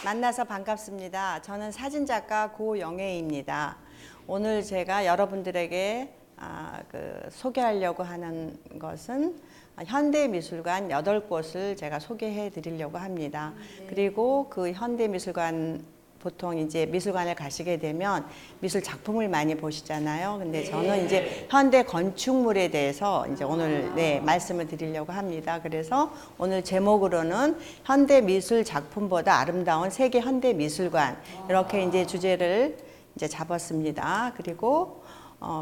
만나서 반갑습니다. 저는 사진작가 고영애입니다. 오늘 제가 여러분들에게 소개하려고 하는 것은 현대미술관 8곳을 제가 소개해 드리려고 합니다. 그리고 그 현대미술관 보통 이제 미술관을 가시게 되면 미술 작품을 많이 보시잖아요. 근데 저는 이제 현대 건축물에 대해서 이제 오늘 말씀을 드리려고 합니다. 그래서 오늘 제목으로는 현대 미술 작품보다 아름다운 세계 현대 미술관 이렇게 이제 주제를 이제 잡았습니다. 그리고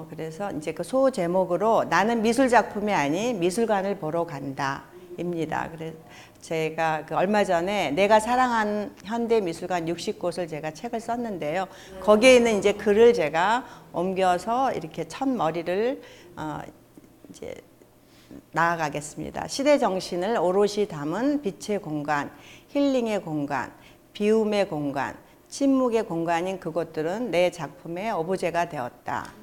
그래서 이제 그 소 제목으로 나는 미술 작품이 아닌 미술관을 보러 간다입니다. 그래서 제가 얼마 전에 내가 사랑한 현대미술관 60곳을 제가 책을 썼는데요. 거기에 있는 이제 글을 제가 옮겨서 이렇게 첫 머리를 이제 나아가겠습니다. 시대 정신을 오롯이 담은 빛의 공간, 힐링의 공간, 비움의 공간, 침묵의 공간인 그곳들은 내 작품의 오브제가 되었다.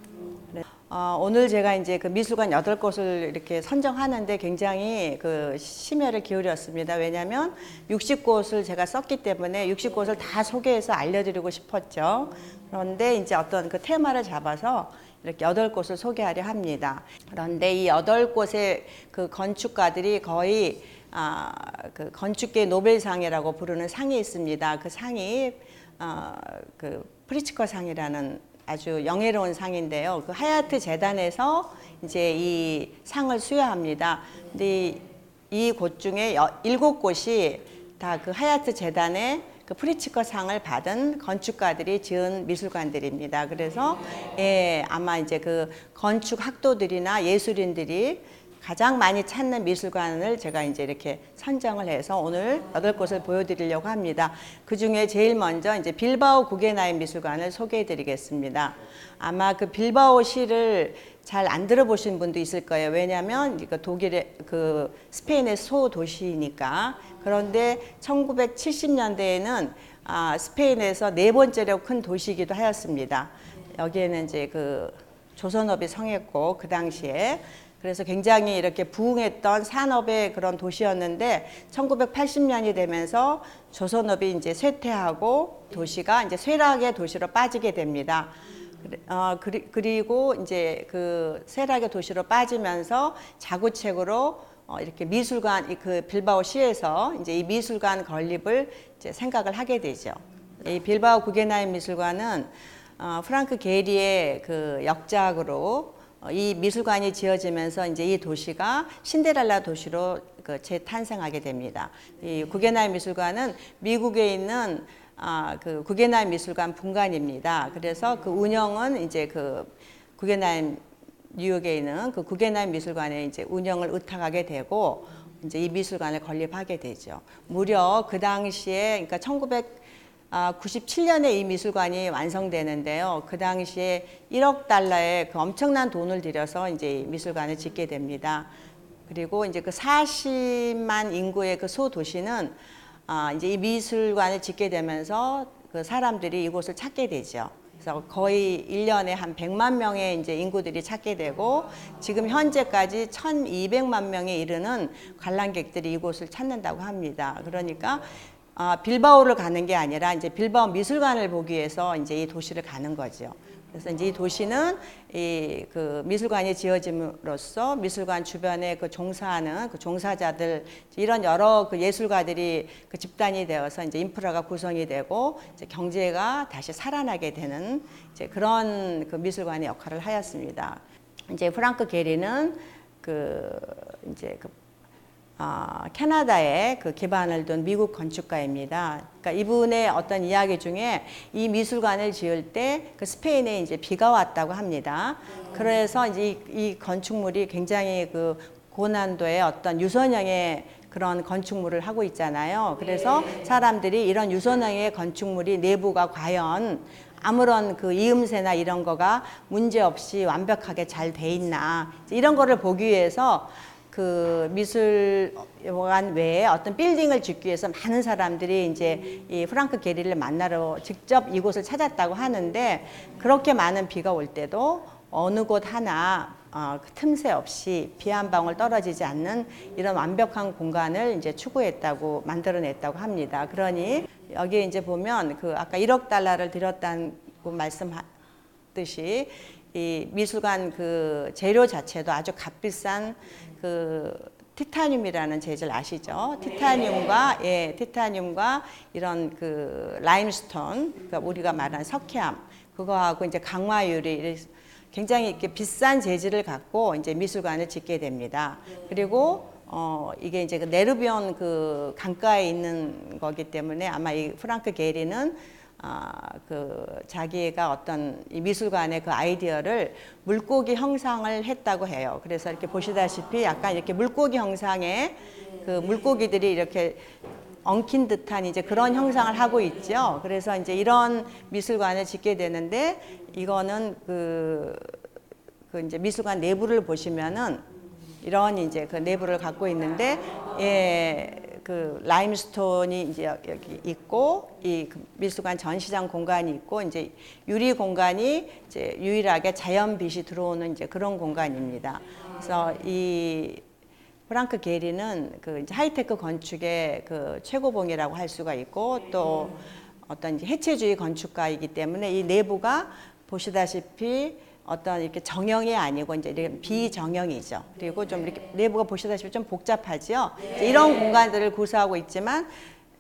오늘 제가 이제 그 미술관 8곳을 이렇게 선정하는데 굉장히 그 심혈을 기울였습니다. 왜냐하면 60곳을 제가 썼기 때문에 60곳을 다 소개해서 알려드리고 싶었죠. 그런데 이제 어떤 그 테마를 잡아서 이렇게 8곳을 소개하려 합니다. 그런데 이 8곳의 그 건축가들이 거의 그 건축계 노벨상이라고 부르는 상이 있습니다. 그 상이 그 프리츠커 상이라는 아주 영예로운 상인데요. 그 하얏트 재단에서 이제 이 상을 수여합니다. 근데 이 곳 중에 7곳이 다 그 하얏트 재단의 그 프리츠커 상을 받은 건축가들이 지은 미술관들입니다. 그래서 아마 이제 그 건축 학도들이나 예술인들이 가장 많이 찾는 미술관을 제가 이제 이렇게 선정을 해서 오늘 8곳을 보여드리려고 합니다. 그 중에 제일 먼저 이제 빌바오 구겐하임 미술관을 소개해 드리겠습니다. 아마 그 빌바오 시를 잘 안 들어보신 분도 있을 거예요. 왜냐하면 독일의 그 스페인의 소도시니까. 그런데 1970년대에는 스페인에서 4번째로 큰 도시이기도 하였습니다. 여기에는 이제 그 조선업이 성했고 그 당시에 그래서 굉장히 이렇게 부흥했던 산업의 그런 도시였는데 1980년이 되면서 조선업이 이제 쇠퇴하고 도시가 이제 쇠락의 도시로 빠지게 됩니다. 그리고 이제 그 쇠락의 도시로 빠지면서 자구책으로 이렇게 미술관 그 빌바오 시에서 이제 이 미술관 건립을 이제 생각을 하게 되죠. 이 빌바오 구겐하임 미술관은 프랑크 게리의 그 역작으로 이 미술관이 지어지면서 이제 이 도시가 신데렐라 도시로 재탄생하게 됩니다. 이 구겐하임 미술관은 미국에 있는 그 구겐하임 미술관 분관입니다. 그래서 그 운영은 이제 그 구겐하임 뉴욕에 있는 그 구겐하임 미술관에 이제 운영을 의탁하게 되고 이제 이 미술관을 건립하게 되죠. 무려 그 당시에 그러니까 1997년에 이 미술관이 완성되는데요. 그 당시에 1억 달러의 그 엄청난 돈을 들여서 이제 이 미술관을 짓게 됩니다. 그리고 이제 그 40만 인구의 그 소도시는 이제 이 미술관을 짓게 되면서 그 사람들이 이곳을 찾게 되죠. 그래서 거의 1년에 한 100만 명의 이제 인구들이 찾게 되고 지금 현재까지 1200만 명에 이르는 관람객들이 이곳을 찾는다고 합니다. 그러니까 빌바오를 가는 게 아니라 이제 빌바오 미술관을 보기 위해서 이제 이 도시를 가는 거죠. 그래서 이제 이 도시는 이 그 미술관이 지어짐으로써 미술관 주변에 그 종사하는 그 종사자들 이런 여러 그 예술가들이 그 집단이 되어서 이제 인프라가 구성이 되고 이제 경제가 다시 살아나게 되는 이제 그런 그 미술관의 역할을 하였습니다. 이제 프랑크 게리는 캐나다에 그 기반을 둔 미국 건축가입니다. 그러니까 이분의 어떤 이야기 중에 이 미술관을 지을 때 그 스페인에 이제 비가 왔다고 합니다. 그래서 이제 이 건축물이 굉장히 그 고난도의 어떤 유선형의 그런 건축물을 하고 있잖아요. 그래서 사람들이 이런 유선형의 건축물이 내부가 과연 아무런 그 이음새나 이런 거가 문제없이 완벽하게 잘 돼 있나 이런 거를 보기 위해서 그 미술관 외에 어떤 빌딩을 짓기 위해서 많은 사람들이 이제 이 프랑크 게리를 만나러 직접 이곳을 찾았다고 하는데 그렇게 많은 비가 올 때도 어느 곳 하나 그 틈새 없이 비 한 방울 떨어지지 않는 이런 완벽한 공간을 이제 추구했다고 만들어냈다고 합니다. 그러니 여기에 이제 보면 그 아까 1억 달러를 들였다고 말씀하듯이 이 미술관 그 재료 자체도 아주 값비싼 그 티타늄이라는 재질 아시죠? 티타늄과 이런 그 라임스톤, 그러니까 우리가 말하는 석회암, 그거하고 이제 강화유리, 굉장히 이렇게 비싼 재질을 갖고 이제 미술관을 짓게 됩니다. 그리고 이게 이제 그 네르비온 그 강가에 있는 거기 때문에 아마 이 프랑크 게리는 그 자기가 어떤 이 미술관의 그 아이디어를 물고기 형상을 했다고 해요. 그래서 이렇게 보시다시피 약간 이렇게 물고기 형상의 그 물고기들이 이렇게 엉킨 듯한 이제 그런 형상을 하고 있죠. 그래서 이제 이런 미술관을 짓게 되는데 이거는 그 이제 미술관 내부를 보시면은 이런 이제 그 내부를 갖고 있는데 그 라임스톤이 이제 여기 있고 이 미술관 전시장 공간이 있고 이제 유리 공간이 이제 유일하게 자연 빛이 들어오는 이제 그런 공간입니다. 그래서 이 프랑크 게리는 그 이제 하이테크 건축의 그 최고봉이라고 할 수가 있고 또 어떤 이제 해체주의 건축가이기 때문에 이 내부가 보시다시피 어떤 이렇게 정형이 아니고 이제 이렇게 비정형이죠. 그리고 좀 이렇게 내부가 보시다시피 좀 복잡하죠. 이런 공간들을 구사하고 있지만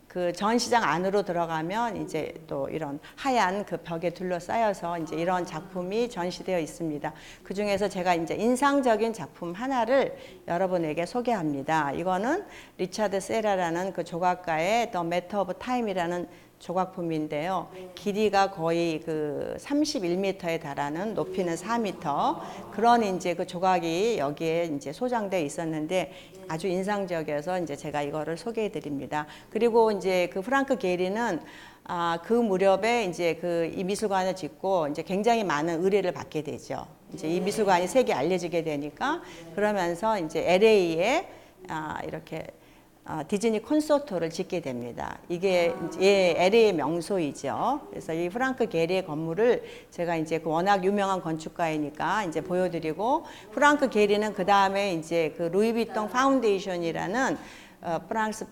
그 전시장 안으로 들어가면 이제 또 이런 하얀 그 벽에 둘러싸여서 이제 이런 작품이 전시되어 있습니다. 그 중에서 제가 이제 인상적인 작품 하나를 여러분에게 소개합니다. 이거는 리차드 세라라는 그 조각가의 The Matter of Time이라는 조각품인데요. 길이가 거의 그 31m에 달하는 높이는 4m 그런 이제 그 조각이 여기에 이제 소장되어 있었는데 아주 인상적이어서 이제 제가 이거를 소개해 드립니다. 그리고 이제 그 프랑크 게리는 그 무렵에 이제 그 이 미술관을 짓고 이제 굉장히 많은 의뢰를 받게 되죠. 이제 이 미술관이 세계에 알려지게 되니까 그러면서 이제 LA에 이렇게 디즈니 콘서트를 짓게 됩니다. 이게 LA의 명소이죠. 그래서 이 프랑크 게리의 건물을 제가 이제 그 워낙 유명한 건축가이니까 이제 보여드리고 프랑크 게리는 그 다음에 이제 그 루이비통 파운데이션이라는 프랑스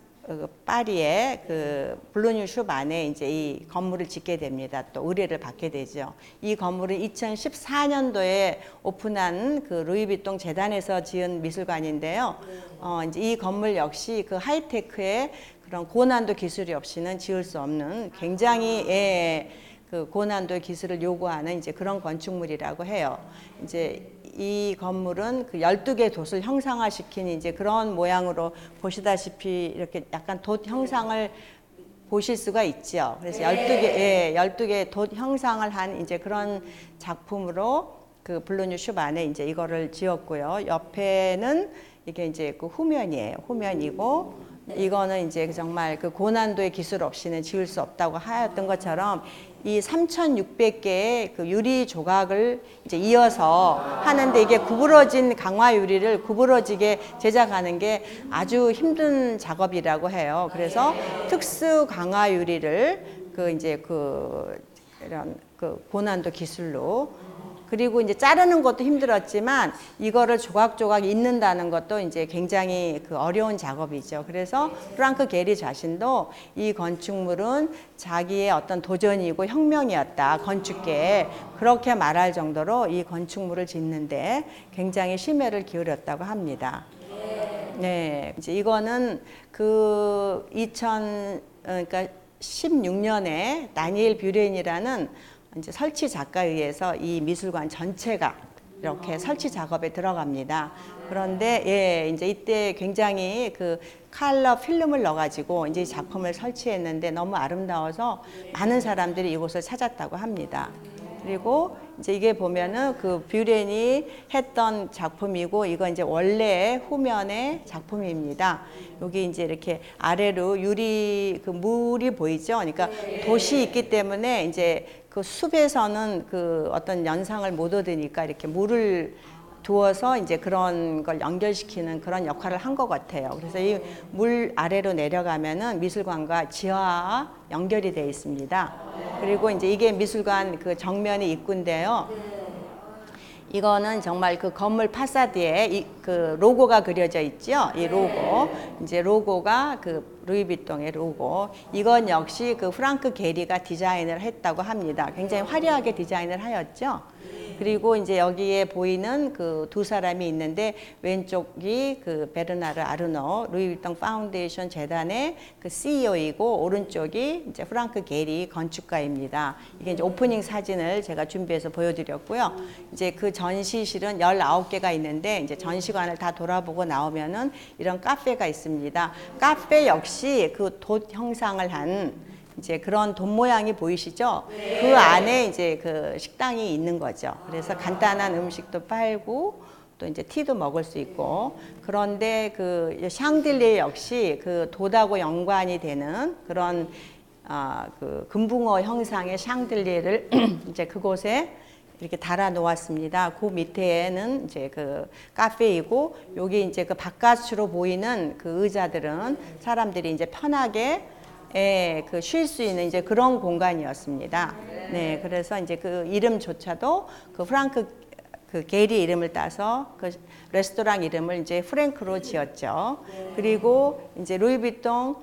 파리의 그 블루뉴 숍 안에 이제 이 건물을 짓게 됩니다. 또 의뢰를 받게 되죠. 이 건물은 2014년도에 오픈한 그 루이비통 재단에서 지은 미술관인데요. 이제 이 건물 역시 그 하이테크의 그런 고난도 기술이 없이는 지을 수 없는 굉장히 그 고난도의 기술을 요구하는 이제 그런 건축물이라고 해요. 이제 이 건물은 그 12개 돛을 형상화시킨 이제 그런 모양으로 보시다시피 이렇게 약간 돛 형상을 보실 수가 있죠. 그래서 12개 돛 형상을 한 이제 그런 작품으로 그 블루뉴 숍 안에 이제 이거를 지었고요. 옆에는 이게 이제 그 후면이에요. 후면이고 이거는 이제 정말 그 고난도의 기술 없이는 지을 수 없다고 하였던 것처럼 이 3,600개의 그 유리 조각을 이제 이어서 하는데 이게 구부러진 강화 유리를 구부러지게 제작하는 게 아주 힘든 작업이라고 해요. 그래서 특수 강화 유리를 그 이제 그 이런 그 고난도 기술로 그리고 이제 자르는 것도 힘들었지만 이거를 조각조각 잇는다는 것도 이제 굉장히 그 어려운 작업이죠. 그래서 프랑크 게리 자신도 이 건축물은 자기의 어떤 도전이고 혁명이었다. 건축계에 그렇게 말할 정도로 이 건축물을 짓는데 굉장히 심혈을 기울였다고 합니다. 네, 이제 이거는 그 그러니까 16년에 다니엘 뷰렌이라는 이제 설치 작가에 의해서 이 미술관 전체가 이렇게 설치 작업에 들어갑니다. 그런데 이제 이때 굉장히 그 컬러 필름을 넣어가지고 이제 작품을 설치했는데 너무 아름다워서 많은 사람들이 이곳을 찾았다고 합니다. 그리고 이제 이게 보면은 그 뷰렌이 했던 작품이고 이건 이제 원래 후면의 작품입니다. 여기 이제 이렇게 아래로 유리 그 물이 보이죠. 그러니까 돛이 있기 때문에 이제 그 숲에서는 그 어떤 연상을 못 얻으니까 이렇게 물을 두어서 이제 그런 걸 연결시키는 그런 역할을 한 것 같아요. 그래서 이 물 아래로 내려가면은 미술관과 지하와 연결이 되어 있습니다. 그리고 이제 이게 미술관 그 정면의 입구인데요. 이거는 정말 그 건물 파사드에 그 로고가 그려져 있죠. 이 로고. 이제 로고가 그 루이비통의 로고. 이건 역시 그 프랑크 게리가 디자인을 했다고 합니다. 굉장히 화려하게 디자인을 하였죠. 그리고 이제 여기에 보이는 그 두 사람이 있는데 왼쪽이 그 베르나르 아르노 루이비통 파운데이션 재단의 그 CEO이고 오른쪽이 이제 프랑크 게리 건축가입니다. 이게 이제 오프닝 사진을 제가 준비해서 보여드렸고요. 이제 그 전시실은 19개가 있는데 이제 전시관을 다 돌아보고 나오면은 이런 카페가 있습니다. 카페 역시 그 돛 형상을 한 이제 그런 돈 모양이 보이시죠? 네. 그 안에 이제 그 식당이 있는 거죠. 그래서 간단한 음식도 팔고 또 이제 티도 먹을 수 있고 그런데 그 샹들리에 역시 그 돛하고 연관이 되는 그런 그 금붕어 형상의 샹들리에를 이제 그곳에 이렇게 달아 놓았습니다. 그 밑에는 이제 그 카페이고 여기 이제 그 바깥으로 보이는 그 의자들은 사람들이 이제 편하게 그 쉴 수 있는 이제 그런 공간이었습니다. 네, 그래서 이제 그 이름조차도 그 프랑크 그 게리 이름을 따서 그 레스토랑 이름을 이제 프랭크로 지었죠. 그리고 이제 루이비통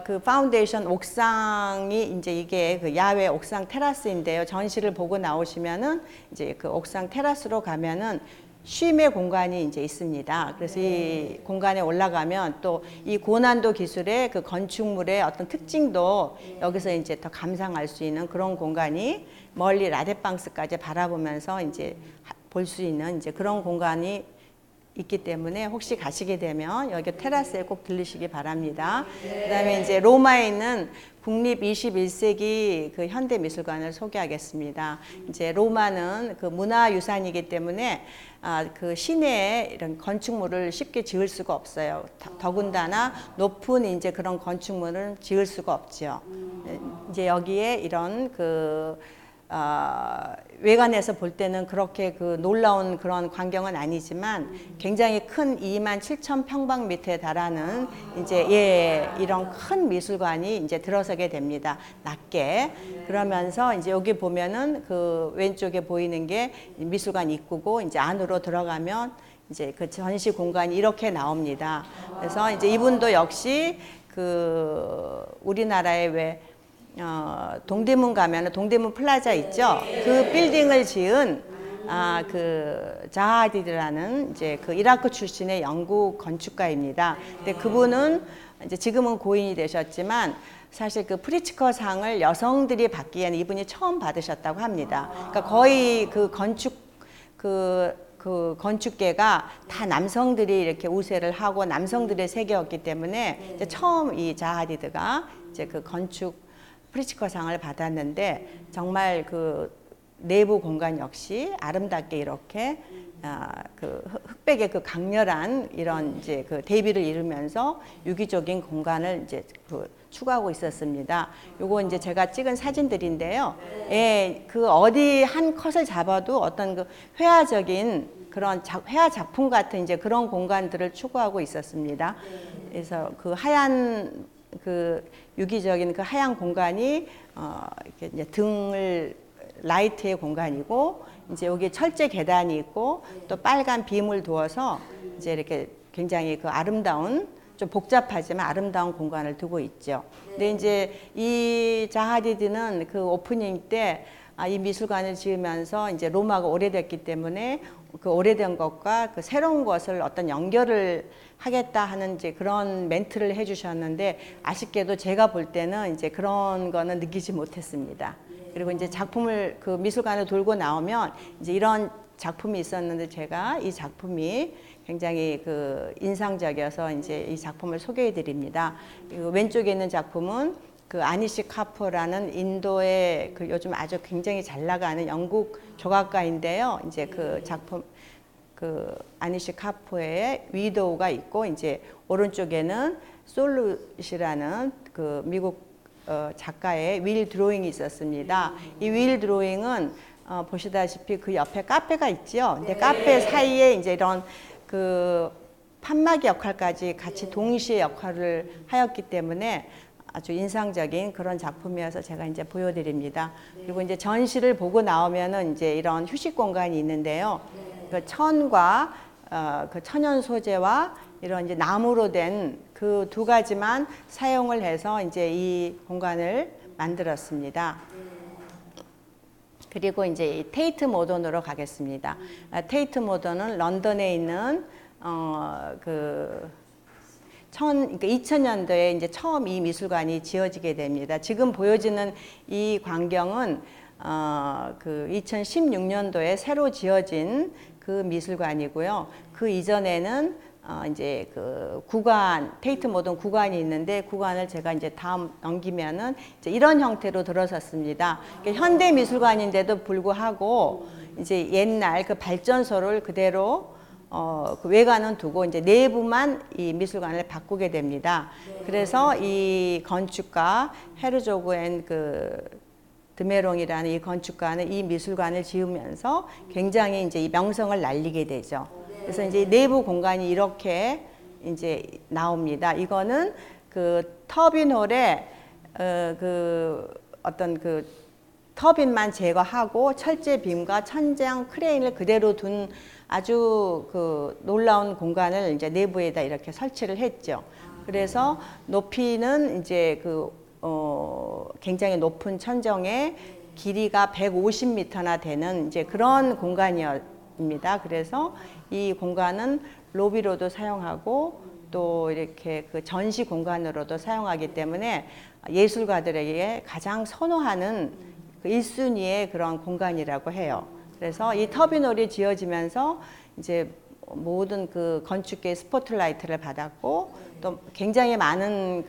그 파운데이션 옥상이 이제 이게 그 야외 옥상 테라스인데요. 전시를 보고 나오시면은 이제 그 옥상 테라스로 가면은 쉼의 공간이 이제 있습니다. 그래서 이 공간에 올라가면 또 이 고난도 기술의 그 건축물의 어떤 특징도 여기서 이제 더 감상할 수 있는 그런 공간이 멀리 라데방스까지 바라보면서 이제 볼 수 있는 이제 그런 공간이 있기 때문에 혹시 가시게 되면 여기 테라스에 꼭 들르시기 바랍니다. 그다음에 이제 로마에 있는 국립 21세기 그 현대미술관을 소개하겠습니다. 이제 로마는 그 문화유산이기 때문에 그 시내에 이런 건축물을 쉽게 지을 수가 없어요. 더군다나 높은 이제 그런 건축물은 지을 수가 없죠. 이제 여기에 이런 그 외관에서 볼 때는 그렇게 그 놀라운 그런 광경은 아니지만 굉장히 큰 27,000평방미터에 달하는 이제 이런 큰 미술관이 이제 들어서게 됩니다. 낮게. 그러면서 이제 여기 보면은 그 왼쪽에 보이는 게 미술관 입구고 이제 안으로 들어가면 이제 그 전시 공간이 이렇게 나옵니다. 그래서 이제 이분도 역시 그 우리나라의 왜 동대문 가면 동대문 플라자 있죠. 그 빌딩을 지은 그 자하디드라는 이제 그 이라크 출신의 영국 건축가입니다. 근데 그분은 이제 지금은 고인이 되셨지만 사실 그 프리츠커 상을 여성들이 받기에는 이분이 처음 받으셨다고 합니다. 그러니까 거의 그 건축계가 다 남성들이 이렇게 우세를 하고 남성들의 세계였기 때문에 이제 처음 이 자하디드가 이제 그 건축 프리츠커상을 받았는데 정말 그 내부 공간 역시 아름답게 이렇게 그 흑백의 그 강렬한 이런 이제 그 대비를 이루면서 유기적인 공간을 이제 그 추구하고 있었습니다. 요거 이제 제가 찍은 사진들인데요. 예, 그 어디 한 컷을 잡아도 어떤 그 회화적인 그런 회화 작품 같은 이제 그런 공간들을 추구하고 있었습니다. 그래서 그 하얀 그 유기적인 그 하얀 공간이 이렇게 이제 등을 라이트의 공간이고 이제 여기 철제 계단이 있고 또 빨간 빔을 두어서 이제 이렇게 굉장히 그 아름다운 좀 복잡하지만 아름다운 공간을 두고 있죠. 근데 이제 이 자하디드는 그 오프닝 때 이 미술관을 지으면서 이제 로마가 오래됐기 때문에 그 오래된 것과 그 새로운 것을 어떤 연결을 하겠다 하는 이제 그런 멘트를 해주셨는데 아쉽게도 제가 볼 때는 이제 그런 거는 느끼지 못했습니다. 그리고 이제 작품을 그 미술관을 돌고 나오면 이제 이런 작품이 있었는데 제가 이 작품이 굉장히 그 인상적이어서 이제 이 작품을 소개해 드립니다. 왼쪽에 있는 작품은 그 아니시 카포라는 인도의 그 요즘 아주 굉장히 잘 나가는 영국 조각가인데요. 이제 그 작품 그 아니시 카포의 위도우가 있고 이제 오른쪽에는 솔루시라는 그 미국 작가의 윌 드로잉이 있었습니다. 이 윌 드로잉은 보시다시피 그 옆에 카페가 있죠. 근데 카페 사이에 이제 이런 그 판막이 역할까지 같이 동시에 역할을 하였기 때문에 아주 인상적인 그런 작품이어서 제가 이제 보여드립니다. 그리고 이제 전시를 보고 나오면은 이제 이런 휴식 공간이 있는데요. 그 천과 그 천연 소재와 이런 이제 나무로 된 그 두 가지만 사용을 해서 이제 이 공간을 만들었습니다. 그리고 이제 이 테이트 모던으로 가겠습니다. 테이트 모던은 런던에 있는 그러니까 2000년도에 이제 처음 이 미술관이 지어지게 됩니다. 지금 보여지는 이 광경은 그 2016년도에 새로 지어진 그 미술관이고요. 그 이전에는 이제 그 구간, 테이트 모던 구간이 있는데 구간을 제가 이제 다음 넘기면은 이제 이런 형태로 들어섰습니다. 그러니까 현대 미술관인데도 불구하고 이제 옛날 그 발전소를 그대로 그 외관은 두고 이제 내부만 이 미술관을 바꾸게 됩니다. 그래서 이 건축가 헤르조그 앤 드메롱이라는 이 건축가는 이 미술관을 지으면서 굉장히 이제 이 명성을 날리게 되죠. 그래서 이제 내부 공간이 이렇게 이제 나옵니다. 이거는 그 터빈홀에 어떤 그 터빈만 제거하고 철제 빔과 천장 크레인을 그대로 둔 아주 그 놀라운 공간을 이제 내부에다 이렇게 설치를 했죠. 그래서 높이는 이제 굉장히 높은 천정에 길이가 150m나 되는 이제 그런 공간이었습니다. 그래서 이 공간은 로비로도 사용하고 또 이렇게 그 전시 공간으로도 사용하기 때문에 예술가들에게 가장 선호하는 그 1순위의 그런 공간이라고 해요. 그래서 이 터빈홀이 지어지면서 이제 모든 그 건축계의 스포트라이트를 받았고 또 굉장히 많은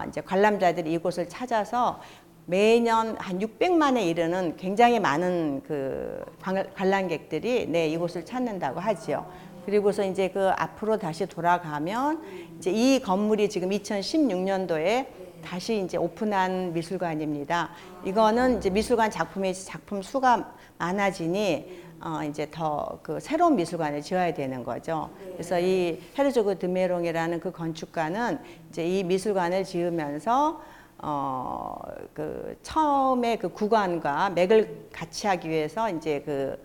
이제 관람자들이 이곳을 찾아서 매년 한 600만에 이르는 굉장히 많은 그 관람객들이 이곳을 찾는다고 하지요. 그리고서 이제 그 앞으로 다시 돌아가면 이제 이 건물이 지금 2016년도에 다시 이제 오픈한 미술관입니다. 이거는 이제 미술관 작품 수가 많아지니 이제 더 그 새로운 미술관을 지어야 되는 거죠. 그래서 이 헤르조그 드메롱이라는 그 건축가는 이제 이 미술관을 지으면서 그 처음에 그 구간과 맥을 같이 하기 위해서 이제 그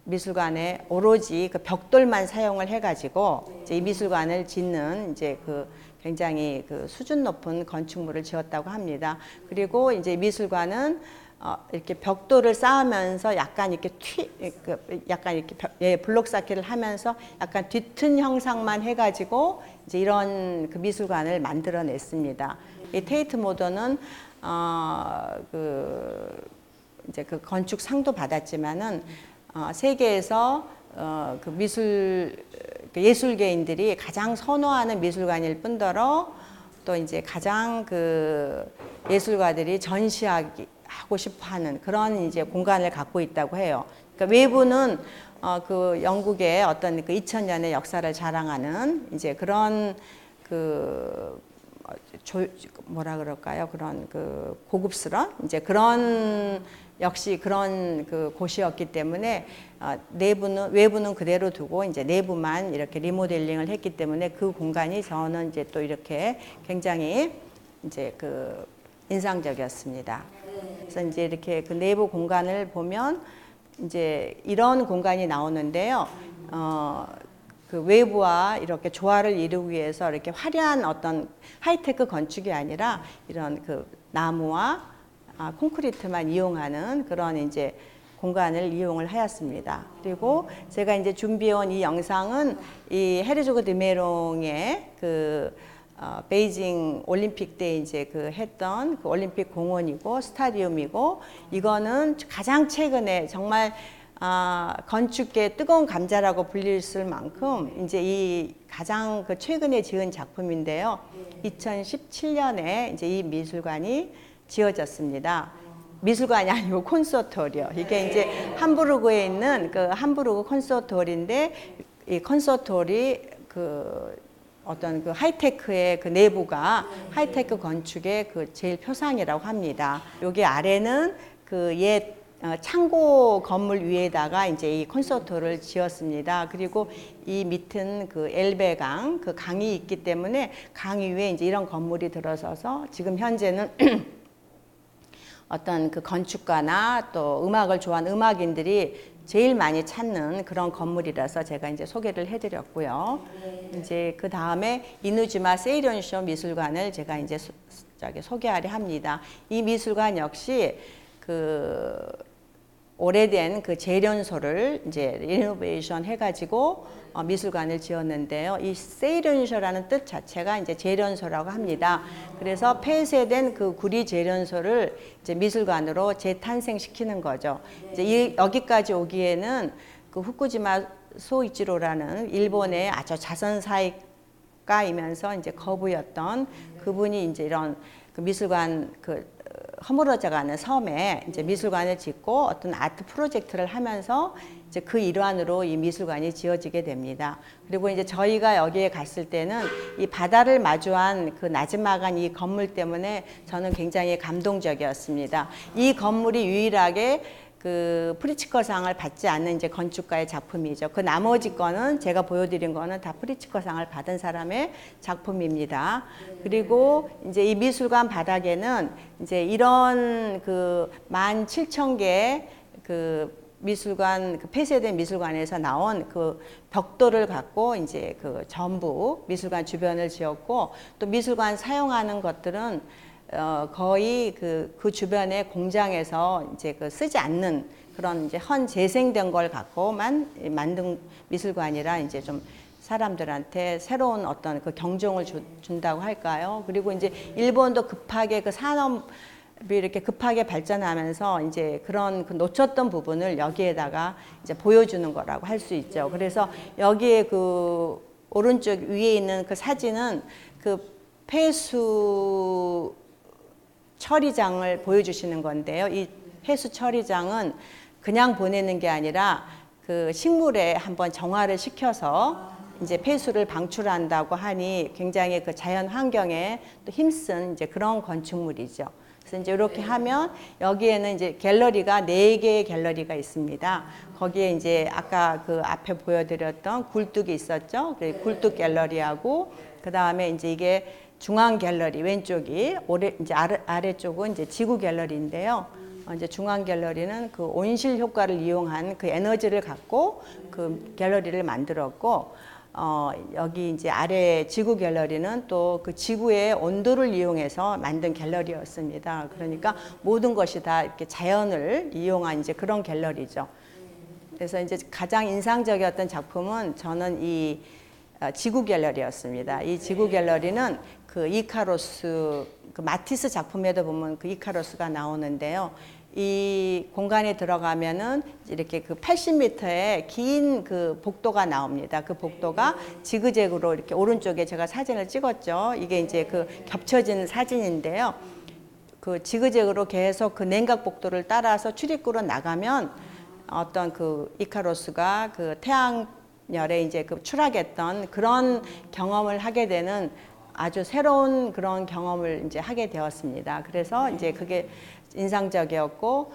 미술관에 오로지 그 벽돌만 사용을 해가지고 이제 이 미술관을 짓는 이제 그 굉장히 그 수준 높은 건축물을 지었다고 합니다. 그리고 이제 미술관은 이렇게 벽돌을 쌓으면서 약간 이렇게 약간 이렇게 블록 쌓기를 하면서 약간 뒤튼 형상만 해가지고 이제 이런 그 미술관을 만들어냈습니다. 이 테이트 모던은 이제 그 건축상도 받았지만은 세계에서 그 예술계인들이 가장 선호하는 미술관일 뿐더러 또 이제 가장 그 예술가들이 전시하고 싶어하는 그런 이제 공간을 갖고 있다고 해요. 그러니까 외부는 그 영국의 어떤 그 2000년의 역사를 자랑하는 이제 그런 뭐라 그럴까요? 그런 그 고급스러운 이제 그런 역시 그런 그 곳이었기 때문에 외부는 그대로 두고 이제 내부만 이렇게 리모델링을 했기 때문에 그 공간이 저는 이제 또 이렇게 굉장히 이제 그 인상적이었습니다. 그래서 이제 이렇게 그 내부 공간을 보면 이제 이런 공간이 나오는데요. 그 외부와 이렇게 조화를 이루기 위해서 이렇게 화려한 어떤 하이테크 건축이 아니라 이런 그 나무와 콘크리트만 이용하는 그런 이제 공간을 이용을 하였습니다. 그리고 제가 이제 준비해온 이 영상은 이 헤르조그 드메롱의 그 베이징 올림픽 때 이제 그 했던 그 올림픽 공원이고 스타디움이고 이거는 가장 최근에 정말 건축계의 뜨거운 감자라고 불릴 만큼 이제 이 가장 그 최근에 지은 작품인데요. 2017년에 이제 이 미술관이 지어졌습니다. 미술관이 아니고 콘서트홀이요. 이게 이제 함부르크에 있는 그 함부르크 콘서트홀인데 이 콘서트홀이 그 어떤 그 하이테크의 그 내부가 하이테크 건축의 그 제일 표상이라고 합니다. 여기 아래는 그 옛 창고 건물 위에다가 이제 이 콘서트홀을 지었습니다. 그리고 이 밑은 그 엘베강, 그 강이 있기 때문에 강 위에 이제 이런 건물이 들어서서 지금 현재는 어떤 그 건축가나 또 음악을 좋아하는 음악인들이 제일 많이 찾는 그런 건물이라서 제가 이제 소개를 해드렸고요. 이제 그 다음에 이누지마 세이련쇼 미술관을 제가 이제 소개하려 합니다. 이 미술관 역시 그 오래된 그 재련소를 이제 리노베이션 해가지고 미술관을 지었는데요. 이 세이련쇼라는 뜻 자체가 이제 재련소라고 합니다. 그래서 폐쇄된 그 구리 재련소를 이제 미술관으로 재탄생시키는 거죠. 이제 여기까지 오기에는 그 후쿠지마 소이치로라는 일본의 아주 자선사익가이면서 이제 거부였던 그분이 이제 이런 그 미술관 허물어져가는 섬에 이제 미술관을 짓고 어떤 아트 프로젝트를 하면서 이제 그 일환으로 이 미술관이 지어지게 됩니다. 그리고 이제 저희가 여기에 갔을 때는 이 바다를 마주한 그 나즈마간 이 건물 때문에 저는 굉장히 감동적이었습니다. 이 건물이 유일하게 그 프리츠커상을 받지 않는 이제 건축가의 작품이죠. 그 나머지 거는 제가 보여드린 거는 다 프리츠커상을 받은 사람의 작품입니다. 그리고 이제 이 미술관 바닥에는 이제 이런 그 17,000개 그 미술관, 그 폐쇄된 미술관에서 나온 그 벽돌을 갖고 이제 그 전부 미술관 주변을 지었고, 또 미술관 사용하는 것들은 거의 그 주변의 공장에서 이제 그 쓰지 않는 그런 이제 재생된 걸 갖고만 만든 미술관이라 이제 좀 사람들한테 새로운 어떤 그 경종을 준다고 할까요? 그리고 이제 일본도 급하게 그 산업이 이렇게 급하게 발전하면서 이제 그런 그 놓쳤던 부분을 여기에다가 이제 보여주는 거라고 할 수 있죠. 그래서 여기에 그 오른쪽 위에 있는 그 사진은 그 폐수 처리장을 보여주시는 건데요. 이 폐수 처리장은 그냥 보내는 게 아니라 그 식물에 한번 정화를 시켜서 이제 폐수를 방출한다고 하니 굉장히 그 자연 환경에 또 힘쓴 이제 그런 건축물이죠. 그래서 이제 이렇게 하면 여기에는 이제 갤러리가 4개의 갤러리가 있습니다. 거기에 이제 아까 그 앞에 보여드렸던 굴뚝이 있었죠. 굴뚝 갤러리하고 그 다음에 이제 이게 중앙 갤러리 왼쪽이 이제 아래쪽은 이제 지구 갤러리인데요. 이제 중앙 갤러리는 그 온실 효과를 이용한 그 에너지를 갖고 그 갤러리를 만들었고, 여기 이제 아래 지구 갤러리는 또 그 지구의 온도를 이용해서 만든 갤러리였습니다. 그러니까 모든 것이 다 이렇게 자연을 이용한 이제 그런 갤러리죠. 그래서 이제 가장 인상적이었던 작품은 저는 이 지구 갤러리였습니다. 이 지구 갤러리는 그 이카로스, 그 마티스 작품에도 보면 그 이카로스가 나오는데요. 이 공간에 들어가면은 이렇게 그 80m의 긴 그 복도가 나옵니다. 그 복도가 지그재그로 이렇게 오른쪽에 제가 사진을 찍었죠. 이게 이제 그 겹쳐진 사진인데요. 그 지그재그로 계속 그 냉각 복도를 따라서 출입구로 나가면 어떤 그 이카로스가 그 태양열에 이제 그 추락했던 그런 경험을 하게 되는 아주 새로운 그런 경험을 이제 하게 되었습니다. 그래서 이제 그게 인상적이었고,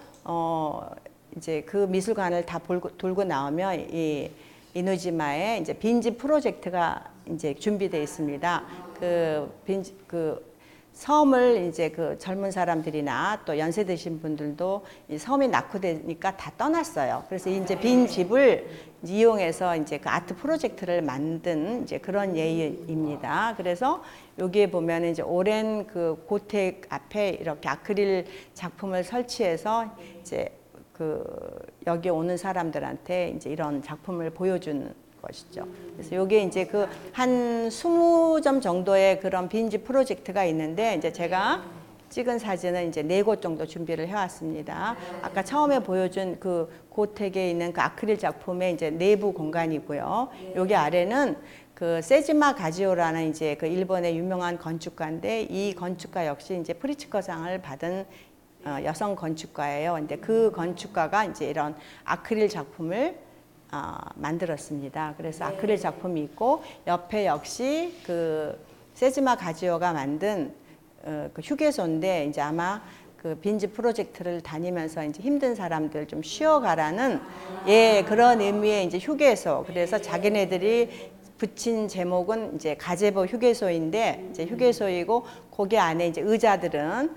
이제 그 미술관을 다 돌고 나오면 이 이누지마에 이제 빈집 프로젝트가 이제 준비되어 있습니다. 그 섬을 이제 그 젊은 사람들이나 또 연세 드신 분들도 이 섬이 낙후되니까 다 떠났어요. 그래서 이제 빈 집을 이용해서 이제 그 아트 프로젝트를 만든 이제 그런 예입니다. 그래서 여기에 보면 이제 오랜 그 고택 앞에 이렇게 아크릴 작품을 설치해서 이제 그 여기 오는 사람들한테 이제 이런 작품을 보여주는 것이죠. 그래서 요게 이제 그 한 20점 정도의 그런 빈집 프로젝트가 있는데, 이제 제가 찍은 사진은 이제 4곳 정도 준비를 해왔습니다. 아까 처음에 보여준 그 고택에 있는 그 아크릴 작품의 이제 내부 공간이고요. 여기 아래는 그 세지마 가지오라는 이제 그 일본의 유명한 건축가인데, 이 건축가 역시 이제 프리츠커상을 받은 여성 건축가예요. 근데 그 건축가가 이제 이런 아크릴 작품을 만들었습니다. 그래서 아크릴 작품이 있고, 옆에 역시 그 세지마 가지오가 만든 그 휴게소인데, 이제 아마 그 빈지 프로젝트를 다니면서 이제 힘든 사람들 좀 쉬어가라는 예, 그런 의미의 이제 휴게소. 그래서 자기네들이 붙인 제목은 이제 가제보 휴게소인데 이제 휴게소이고 거기 안에 이제 의자들은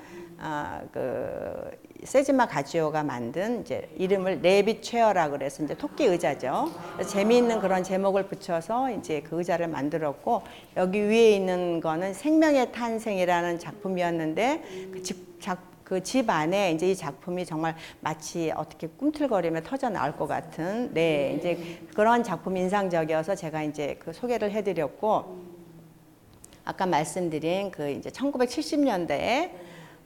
그 세즈마 가지오가 만든 이제 이름을 레빗 체어라 그래서 이제 토끼 의자죠. 재미있는 그런 제목을 붙여서 이제 그 의자를 만들었고 여기 위에 있는 거는 생명의 탄생이라는 작품이었는데 그 집 안에 이제 이 작품이 정말 마치 어떻게 꿈틀거리며 터져 나올 것 같은 네 이제 그런 작품 인상적이어서 제가 이제 그 소개를 해드렸고 아까 말씀드린 그 이제 1970년대에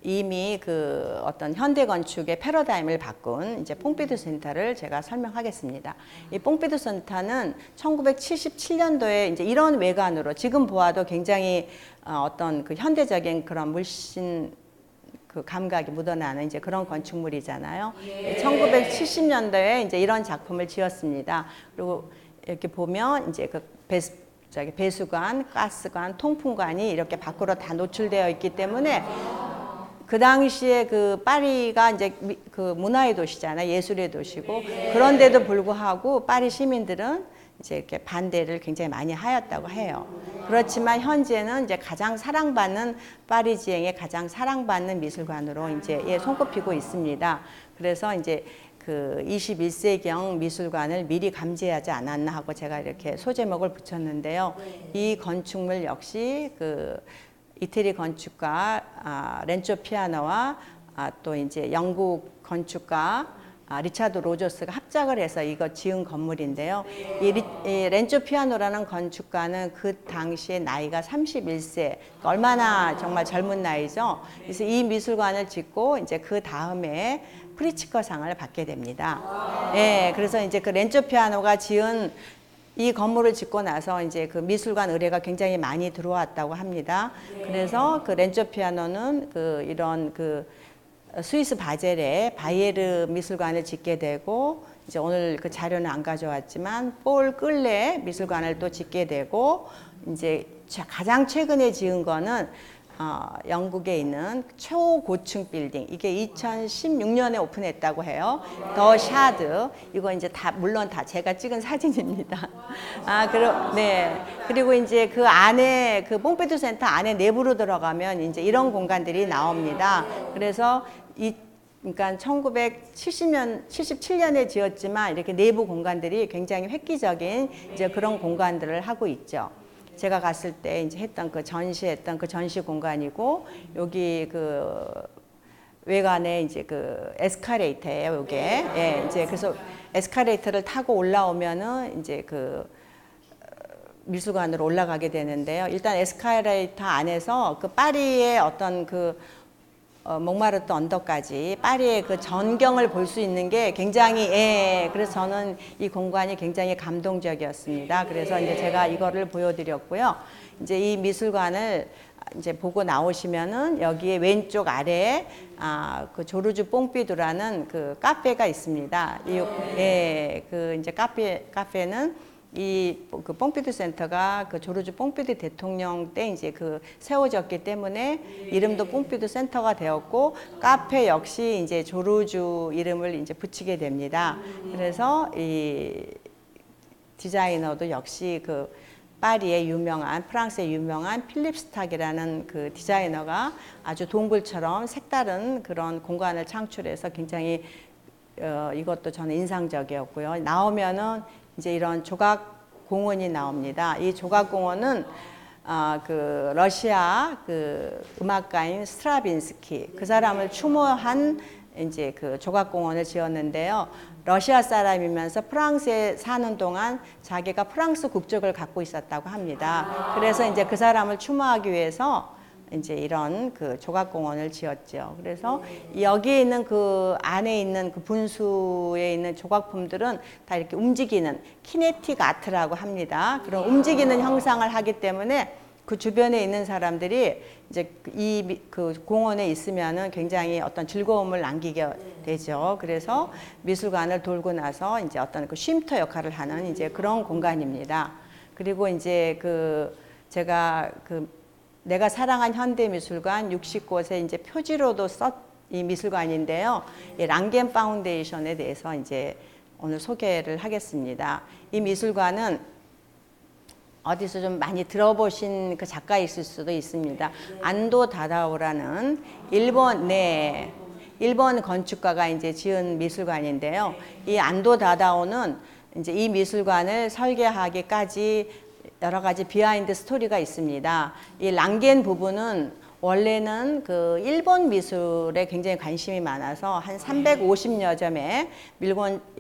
이미 그 어떤 현대 건축의 패러다임을 바꾼 이제 퐁피두 센터를 제가 설명하겠습니다. 이 퐁피두 센터는 1977년도에 이제 이런 외관으로 지금 보아도 굉장히 어떤 그 현대적인 그런 물씬 그 감각이 묻어나는 이제 그런 건축물이잖아요. 1970년도에 이제 이런 작품을 지었습니다. 그리고 이렇게 보면 이제 그 배수관, 가스관, 통풍관이 이렇게 밖으로 다 노출되어 있기 때문에 그 당시에 그 파리가 이제 그 문화의 도시잖아요. 예술의 도시고 그런데도 불구하고 파리 시민들은 이제 이렇게 반대를 굉장히 많이 하였다고 해요. 그렇지만 현재는 이제 가장 사랑받는 파리지앵의 가장 사랑받는 미술관으로 이제 예, 손꼽히고 있습니다. 그래서 이제 그 21세기형 미술관을 미리 감지하지 않았나 하고 제가 이렇게 소제목을 붙였는데요. 이 건축물 역시 그 이태리 건축가 렌초 피아노와 또 이제 영국 건축가 리차드 로저스가 합작을 해서 이거 지은 건물인데요. 이 렌초 피아노라는 건축가는 그 당시에 나이가 31세, 얼마나 정말 젊은 나이죠. 그래서 이 미술관을 짓고 이제 그 다음에 프리츠커상을 받게 됩니다. 예, 그래서 이제 그 렌초 피아노가 지은 이 건물을 짓고 나서 이제 그 미술관 의뢰가 굉장히 많이 들어왔다고 합니다. 그래서 그 렌초 피아노는 그 이런 그 스위스 바젤에 바이에르 미술관을 짓게 되고 이제 오늘 그 자료는 안 가져왔지만 폴 끌레 미술관을 또 짓게 되고 이제 가장 최근에 지은 거는 영국에 있는 초고층 빌딩 이게 2016년에 오픈했다고 해요. 더 샤드 이거 이제 다 물론 다 제가 찍은 사진입니다. 그리고 이제 그 안에 그 퐁피두 센터 안에 내부로 들어가면 이제 이런 공간들이 나옵니다. 그래서 그러니까 1977년에 지었지만 이렇게 내부 공간들이 굉장히 획기적인 이제 그런 공간들을 하고 있죠. 제가 갔을 때 이제 했던 그 전시했던 그 전시 공간이고 여기 그 외관에 이제 그 에스카레이터예요, 요게. 예, 이제 그래서 에스카레이터를 타고 올라오면은 이제 그 미술관으로 올라가게 되는데요. 일단 에스카레이터 안에서 그 파리의 어떤 그 몽마르트 언덕까지 파리의 그 전경을 볼 수 있는 게 굉장히 그래서 저는 이 공간이 굉장히 감동적이었습니다. 그래서 이제 제가 이거를 보여드렸고요. 이제 이 미술관을 이제 보고 나오시면은 여기에 왼쪽 아래에 그 조르주 뽕피두라는 그 카페가 있습니다. 그 이제 카페는 그 뽕피두 센터가 그 조르주 뽕피두 대통령 때 이제 그 세워졌기 때문에 이름도 뽕피두 센터가 되었고 카페 역시 이제 조르주 이름을 이제 붙이게 됩니다. 그래서 이 디자이너도 역시 그 파리의 유명한 프랑스의 유명한 필립 스탁이라는 그 디자이너가 아주 동굴처럼 색다른 그런 공간을 창출해서 굉장히 이것도 저는 인상적이었고요. 나오면은 이제 이런 조각 공원이 나옵니다. 이 조각 공원은 그 러시아 그 음악가인 스트라빈스키 그 사람을 추모한 이제 그 조각 공원을 지었는데요. 러시아 사람이면서 프랑스에 사는 동안 자기가 프랑스 국적을 갖고 있었다고 합니다. 그래서 이제 그 사람을 추모하기 위해서 이제 이런 그 조각공원을 지었죠. 그래서 여기에 있는 그 안에 있는 그 분수에 있는 조각품들은 다 이렇게 움직이는 키네틱 아트라고 합니다. 그런 움직이는 형상을 하기 때문에 그 주변에 있는 사람들이 이제 이 그 공원에 있으면은 굉장히 어떤 즐거움을 남기게 되죠. 그래서 미술관을 돌고 나서 이제 어떤 그 쉼터 역할을 하는 이제 그런 공간입니다. 그리고 이제 그 제가 그 내가 사랑한 현대미술관 60곳에 이제 표지로도 이 미술관인데요. 이 랑겐 파운데이션에 대해서 이제 오늘 소개를 하겠습니다. 이 미술관은 어디서 좀 많이 들어보신 그 작가 있을 수도 있습니다. 안도 다다오라는 일본 건축가가 이제 지은 미술관인데요. 이 안도 다다오는 이제 이 미술관을 설계하기까지 여러 가지 비하인드 스토리가 있습니다. 이 랑겐 부분은 원래는 그 일본 미술에 굉장히 관심이 많아서 한 350여 점의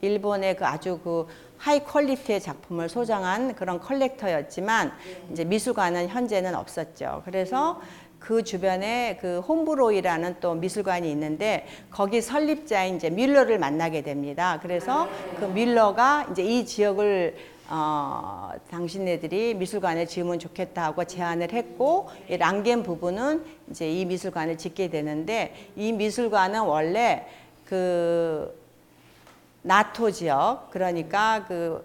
일본의 그 아주 그 하이 퀄리티의 작품을 소장한 그런 컬렉터였지만 이제 미술관은 현재는 없었죠. 그래서 그 주변에 그 홈브로이라는 또 미술관이 있는데 거기 설립자인 이제 뮬러를 만나게 됩니다. 그래서 그 뮬러가 이제 이 지역을 당신네들이 미술관을 지으면 좋겠다 하고 제안을 했고, 이 랑겐 부부는 이제 이 미술관을 짓게 되는데, 이 미술관은 원래 그 나토 지역, 그러니까 그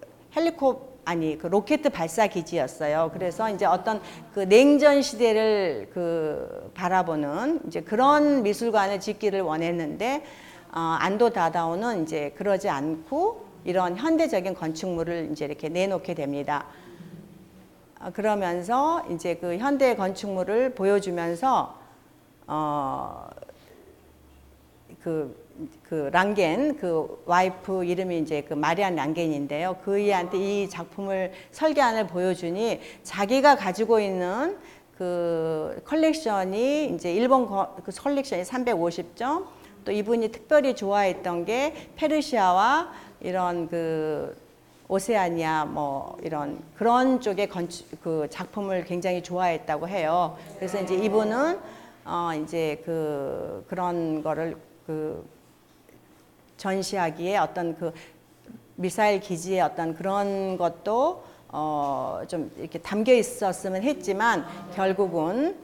그 로켓 발사 기지였어요. 그래서 이제 어떤 그 냉전 시대를 그 바라보는 이제 그런 미술관을 짓기를 원했는데, 안도 다다오는 이제 그러지 않고 이런 현대적인 건축물을 이제 이렇게 내놓게 됩니다. 그러면서 이제 그 현대 건축물을 보여주면서 그 랑겐 그 와이프 이름이 이제 그 마리안 랑겐인데요. 그이한테 이 작품을 설계안을 보여주니 자기가 가지고 있는 그 컬렉션이 이제 일본 그 컬렉션이 350점, 또 이분이 특별히 좋아했던 게 페르시아와 이런 그 오세아니아 뭐 이런 그런 쪽의 그 작품을 굉장히 좋아했다고 해요. 그래서 이제 이분은 이제 그런 거를 그 전시하기에 어떤 그 미사일 기지의 어떤 그런 것도 좀 이렇게 담겨 있었으면 했지만 결국은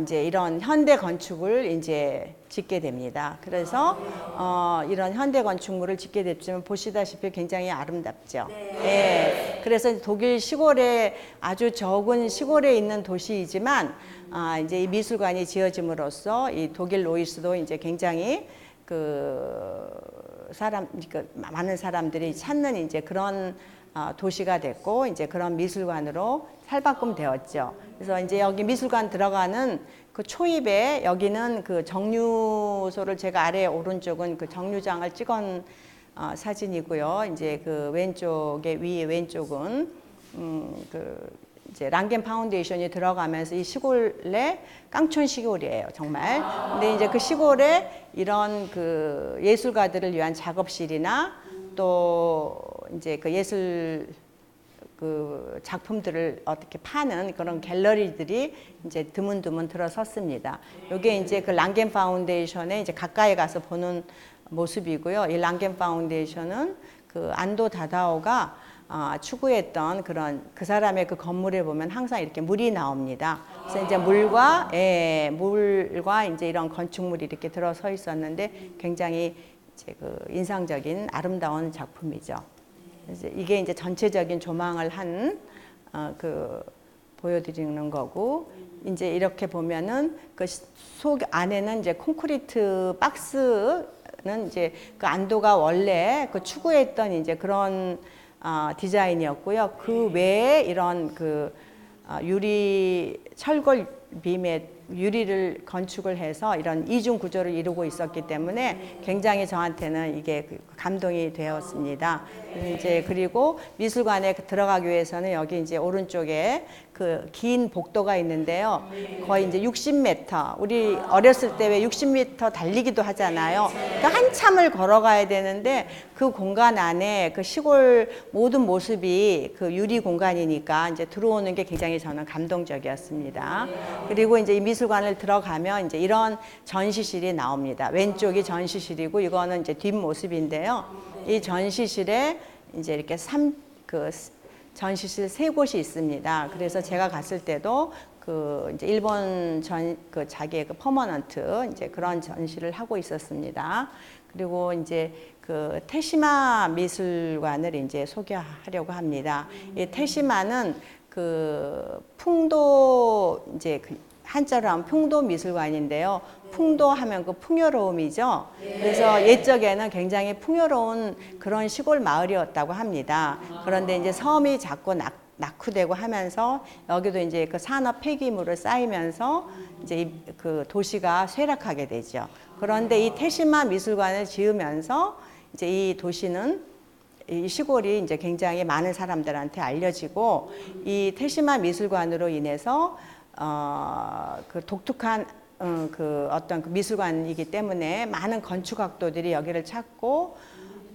이제 이런 현대 건축을 이제 짓게 됩니다. 그래서 이런 현대 건축물을 짓게 됐지만 보시다시피 굉장히 아름답죠. 네. 그래서 독일 시골에 아주 적은 시골에 있는 도시이지만 이제 이 미술관이 지어짐으로써 이 독일 로이스도 이제 굉장히 많은 사람들이 찾는 이제 그런 도시가 됐고 이제 그런 미술관으로 살바꿈 되었죠. 그래서 이제 여기 미술관 들어가는 그 초입에 여기는 그 정류소를 제가 아래 오른쪽은 그 정류장을 찍은 사진이고요. 이제 그 위에 왼쪽은 이제 랑겐 파운데이션이 들어가면서 이 시골에 깡촌 시골이에요, 정말. 근데 이제 그 시골에 이런 그 예술가들을 위한 작업실이나 또 이제 그 예술 그 작품들을 어떻게 파는 그런 갤러리들이 이제 드문드문 들어섰습니다. 이게 이제 그 랑겐 파운데이션에 이제 가까이 가서 보는 모습이고요. 이 랑겐 파운데이션은 그 안도 다다오가 추구했던 그런 그 사람의 그 건물에 보면 항상 이렇게 물이 나옵니다. 그래서 이제 물과 이제 이런 건축물이 이렇게 들어서 있었는데 굉장히 이제 그 인상적인 아름다운 작품이죠. 그래서 이게 이제 전체적인 조망을 한 보여드리는 거고, 이제 이렇게 보면은 그 속 안에는 이제 콘크리트 박스는 이제 그 안도가 원래 그 추구했던 이제 그런 디자인이었고요. 그 외에 이런 그 유리 철골 빔에 유리를 건축을 해서 이런 이중 구조를 이루고 있었기 때문에 굉장히 저한테는 이게 감동이 되었습니다. 이제 그리고 미술관에 들어가기 위해서는 여기 이제 오른쪽에 그 긴 복도가 있는데요. 거의 이제 60m. 우리 어렸을 때 왜 60m 달리기도 하잖아요. 그러니까 한참을 걸어가야 되는데 그 공간 안에 그 시골 모든 모습이 그 유리 공간이니까 이제 들어오는 게 굉장히 저는 감동적이었습니다. 그리고 이제 이 미술관을 들어가면 이제 이런 전시실이 나옵니다. 왼쪽이 전시실이고 이거는 이제 뒷모습인데요. 이 전시실에 이제 이렇게 전시실 3곳이 있습니다. 그래서 제가 갔을 때도 그 이제 일본 그 자기의 그 퍼머넌트 이제 그런 전시를 하고 있었습니다. 그리고 이제 그 테시마 미술관을 이제 소개하려고 합니다. 이 테시마는 그 풍도 이제 한자로 하면 풍도미술관인데요. 풍도하면 그 풍요로움이죠. 그래서 옛적에는 굉장히 풍요로운 그런 시골 마을이었다고 합니다. 그런데 이제 섬이 자꾸 낙후되고 하면서 여기도 이제 그 산업 폐기물을 쌓이면서 이제 그 도시가 쇠락하게 되죠. 그런데 이 태시마 미술관을 지으면서 이제 이 도시는 이 시골이 이제 굉장히 많은 사람들한테 알려지고 이 태시마 미술관으로 인해서 그 독특한 그 어떤 그 미술관이기 때문에 많은 건축학도들이 여기를 찾고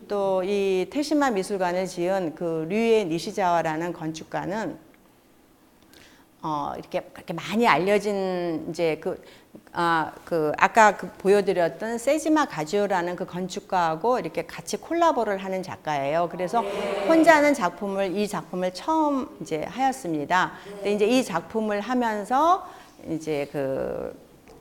또 이 태시마 미술관을 지은 그 류에 니시자와라는 건축가는 이렇게 그렇게 많이 알려진 이제 아까 보여드렸던 세지마 가지오라는 그 건축가하고 이렇게 같이 콜라보를 하는 작가예요. 그래서 혼자는 이 작품을 처음 이제 하였습니다. 근데 이제 이 작품을 하면서 이제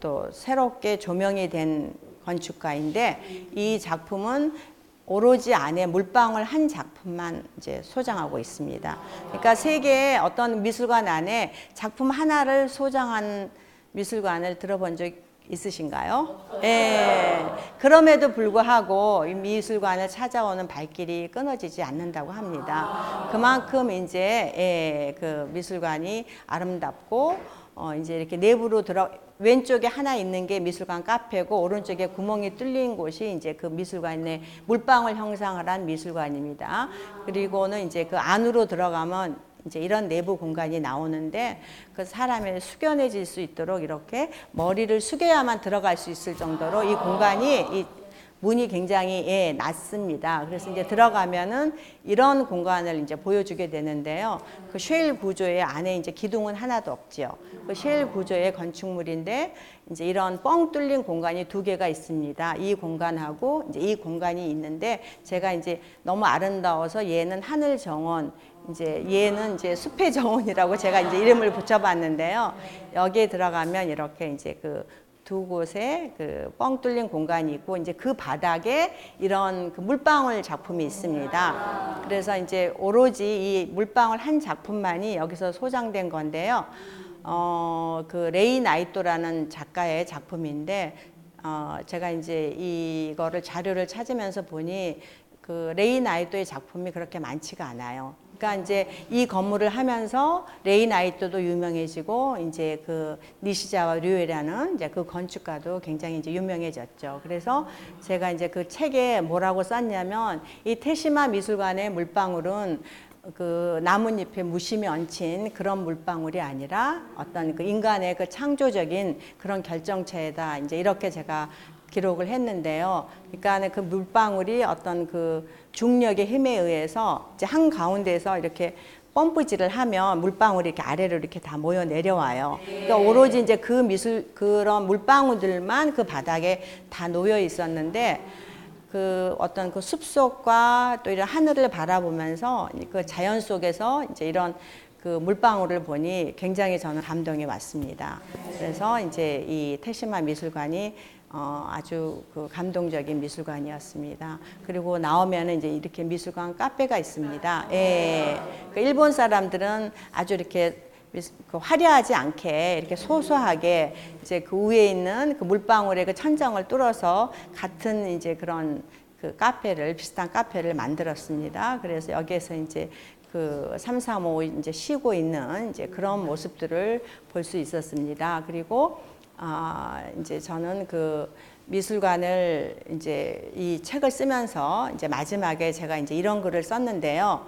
또 새롭게 조명이 된 건축가인데 이 작품은 오로지 안에 물방울 한 작품만 이제 소장하고 있습니다. 그러니까 세계의 어떤 미술관 안에 작품 하나를 소장한 미술관을 들어본 적 있으신가요? 예. 그럼에도 불구하고 이 미술관을 찾아오는 발길이 끊어지지 않는다고 합니다. 그만큼 이제 그 미술관이 아름답고 이제 이렇게 내부로 왼쪽에 하나 있는 게 미술관 카페고 오른쪽에 구멍이 뚫린 곳이 이제 그 미술관의 물방울 형상을 한 미술관입니다. 그리고는 이제 그 안으로 들어가면 이제 이런 내부 공간이 나오는데 그 사람이 숙연해질 수 있도록 이렇게 머리를 숙여야만 들어갈 수 있을 정도로 이 공간이 문이 굉장히 낮습니다. 그래서 이제 들어가면은 이런 공간을 이제 보여주게 되는데요. 그 쉘 구조의 안에 이제 기둥은 하나도 없지요. 그 쉘 구조의 건축물인데 이제 이런 뻥 뚫린 공간이 두 개가 있습니다. 이 공간하고 이제 이 공간이 있는데 제가 이제 너무 아름다워서 얘는 하늘 정원, 이제 얘는 이제 숲의 정원이라고 제가 이제 이름을 붙여봤는데요. 여기에 들어가면 이렇게 이제 두 곳에 그 뻥 뚫린 공간이 있고 이제 그 바닥에 이런 그 물방울 작품이 있습니다. 그래서 이제 오로지 이 물방울 한 작품만이 여기서 소장된 건데요. 그 레이 나이토라는 작가의 작품인데 제가 이제 이거를 자료를 찾으면서 보니 그 레이 나이토의 작품이 그렇게 많지가 않아요. 그러니까 이제 이 건물을 하면서 레이 나이토도 유명해지고 이제 그 니시자와 류에라는 이제 그 건축가도 굉장히 이제 유명해졌죠. 그래서 제가 이제 그 책에 뭐라고 썼냐면 이 태시마 미술관의 물방울은 그 나뭇잎에 무심히 얹힌 그런 물방울이 아니라 어떤 그 인간의 그 창조적인 그런 결정체다. 이제 이렇게 제가 기록을 했는데요. 그러니까 그 물방울이 어떤 그 중력의 힘에 의해서 이제 한 가운데서 이렇게 펌프질을 하면 물방울이 이렇게 아래로 이렇게 다 모여 내려와요. 그러니까 오로지 이제 그런 물방울들만 그 바닥에 다 놓여 있었는데 그 어떤 그 숲속과 또 이런 하늘을 바라보면서 그 자연 속에서 이제 이런 그 물방울을 보니 굉장히 저는 감동이 왔습니다. 그래서 이제 이 태시마 미술관이 아주 그 감동적인 미술관이었습니다. 그리고 나오면은 이제 이렇게 미술관 카페가 있습니다. 그 일본 사람들은 아주 이렇게 그 화려하지 않게 이렇게 소소하게 이제 그 위에 있는 그 물방울의 그 천정을 뚫어서 같은 이제 그런 그 비슷한 카페를 만들었습니다. 그래서 여기에서 이제 그 335 이제 쉬고 있는 이제 그런 모습들을 볼 수 있었습니다. 그리고 이제 저는 그 미술관을 이제 이 책을 쓰면서 이제 마지막에 제가 이제 이런 글을 썼는데요.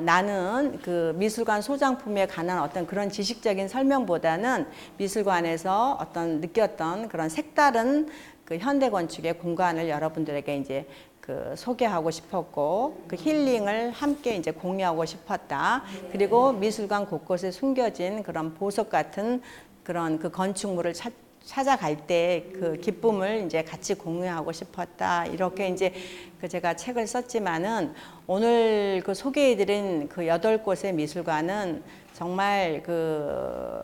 나는 그 미술관 소장품에 관한 어떤 그런 지식적인 설명보다는 미술관에서 어떤 느꼈던 그런 색다른 그 현대 건축의 공간을 여러분들에게 이제 그 소개하고 싶었고 그 힐링을 함께 이제 공유하고 싶었다. 그리고 미술관 곳곳에 숨겨진 그런 보석 같은 그런 그 건축물을 찾아갈 때 그 기쁨을 이제 같이 공유하고 싶었다. 이렇게 이제 그 제가 책을 썼지만은 오늘 그 소개해드린 그 8곳의 미술관은 정말 그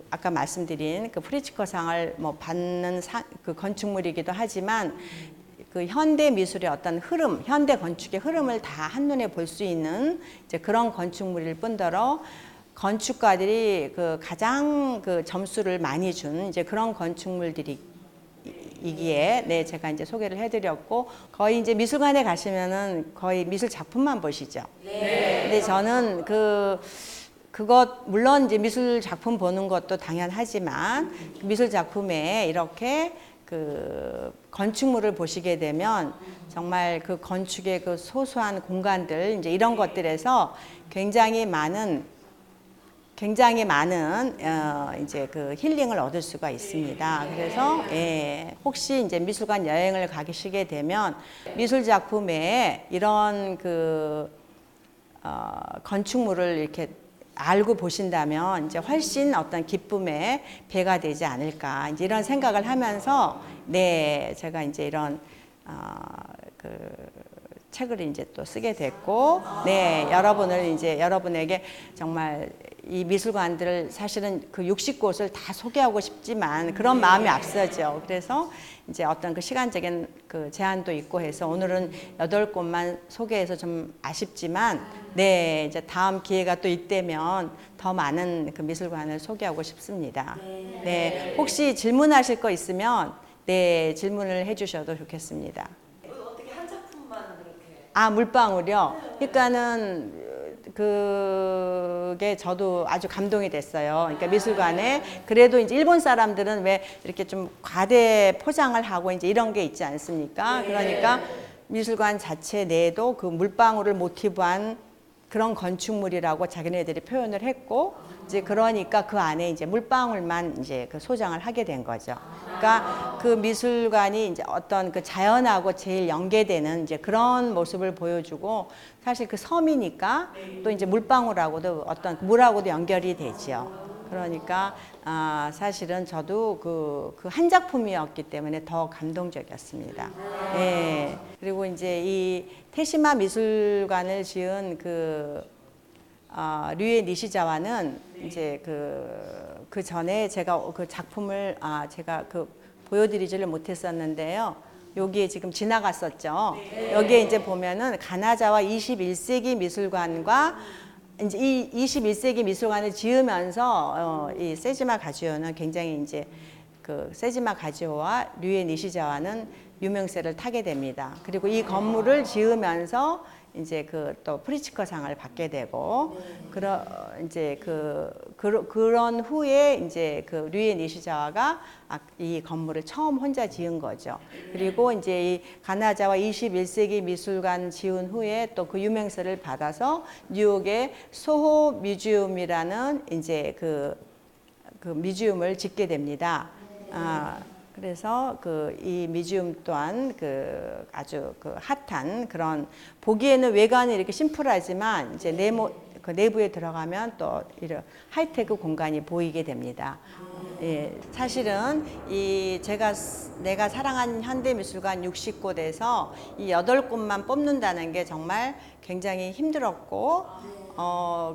아까 말씀드린 그 프리츠커상을 뭐 받는 그 건축물이기도 하지만 그 현대 미술의 어떤 흐름, 현대 건축의 흐름을 다 한눈에 볼 수 있는 이제 그런 건축물일 뿐더러 건축가들이 그 가장 그 점수를 많이 준 이제 그런 건축물들이 이기에 네 제가 이제 소개를 해드렸고 거의 이제 미술관에 가시면은 거의 미술 작품만 보시죠. 네. 근데 저는 그것 물론 이제 미술 작품 보는 것도 당연하지만 미술 작품에 이렇게 그 건축물을 보시게 되면 정말 그 건축의 그 소소한 공간들 이제 이런 것들에서 굉장히 많은 이제 그 힐링을 얻을 수가 있습니다. 그래서 예, 혹시 이제 미술관 여행을 가시게 되면 미술 작품에 이런 그 건축물을 이렇게 알고 보신다면 이제 훨씬 어떤 기쁨의 배가 되지 않을까 이제 이런 생각을 하면서 네 제가 이제 이런 그 책을 이제 또 쓰게 됐고 네 여러분에게 정말 이 미술관들을 사실은 그 60곳을 다 소개하고 싶지만 그런 마음이 앞서죠. 그래서 이제 어떤 그 시간적인 그 제한도 있고 해서 오늘은 8곳만 소개해서 좀 아쉽지만 네 이제 다음 기회가 또 있다면 더 많은 그 미술관을 소개하고 싶습니다. 네 혹시 질문하실 거 있으면 네 질문을 해주셔도 좋겠습니다. 어떻게 한 작품만 그렇게? 아 물방울이요? 그러니까는 그게 저도 아주 감동이 됐어요. 그러니까 미술관에 그래도 이제 일본 사람들은 왜 이렇게 좀 과대 포장을 하고 이제 이런 게 있지 않습니까? 그러니까 미술관 자체 내에도 그 물방울을 모티브한 그런 건축물이라고 자기네들이 표현을 했고 이제 그러니까 그 안에 이제 물방울만 이제 그 소장을 하게 된 거죠. 그러니까 그 미술관이 이제 어떤 그 자연하고 제일 연계되는 이제 그런 모습을 보여주고 사실 그 섬이니까 또 이제 물방울하고도 어떤 물하고도 연결이 되죠. 그러니까 사실은 저도 그 한 작품이었기 때문에 더 감동적이었습니다. 예. 그리고 이제 이 테시마 미술관을 지은 류에 니시자와는 이제 그 전에 제가 그 작품을 제가 보여드리지를 못했었는데요. 여기에 지금 지나갔었죠. 여기에 이제 보면은 가나자와 21세기 미술관과 이제 이 21세기 미술관을 지으면서 이 세지마 가지오는 굉장히 이제 그 세지마 가지오와 류에 니시자와는 유명세를 타게 됩니다. 그리고 이 건물을 지으면서 이제 또 프리츠커상을 받게 되고 이제 그런 후에 이제 류에 니시자와가 이 건물을 처음 혼자 지은 거죠. 그리고 이제 이 가나자와 21세기 미술관 지은 후에 또 그 유명세를 받아서 뉴욕의 소호 뮤지엄이라는 이제 그 뮤지엄을 짓게 됩니다. 그래서 이 뮤지엄 또한 아주 핫한 그런 보기에는 외관이 이렇게 심플하지만 이제 내부에 들어가면 또 이런 하이테크 공간이 보이게 됩니다. 예, 사실은 내가 사랑한 현대미술관 60곳에서 이 8곳만 뽑는다는 게 정말 굉장히 힘들었고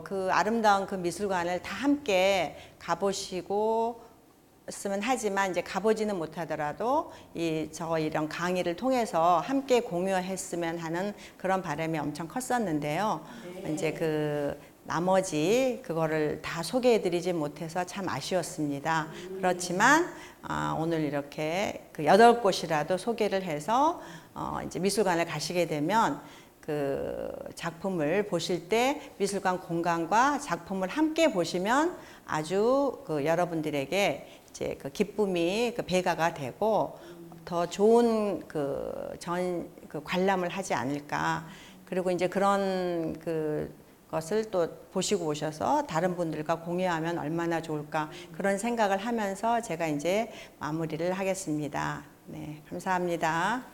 그 아름다운 그 미술관을 다 함께 가보시고 으면 하지만 이제 가보지는 못하더라도 이런 강의를 통해서 함께 공유했으면 하는 그런 바람이 엄청 컸었는데요. 이제 나머지 그거를 다 소개해드리지 못해서 참 아쉬웠습니다. 그렇지만 오늘 이렇게 8곳이라도 소개를 해서 이제 미술관을 가시게 되면 그 작품을 보실 때 미술관 공간과 작품을 함께 보시면 아주 여러분들에게 이제 기쁨이 배가가 되고 더 좋은 관람을 하지 않을까. 그리고 이제 그런 것을 또 보시고 오셔서 다른 분들과 공유하면 얼마나 좋을까 그런 생각을 하면서 제가 이제 마무리를 하겠습니다. 네, 감사합니다.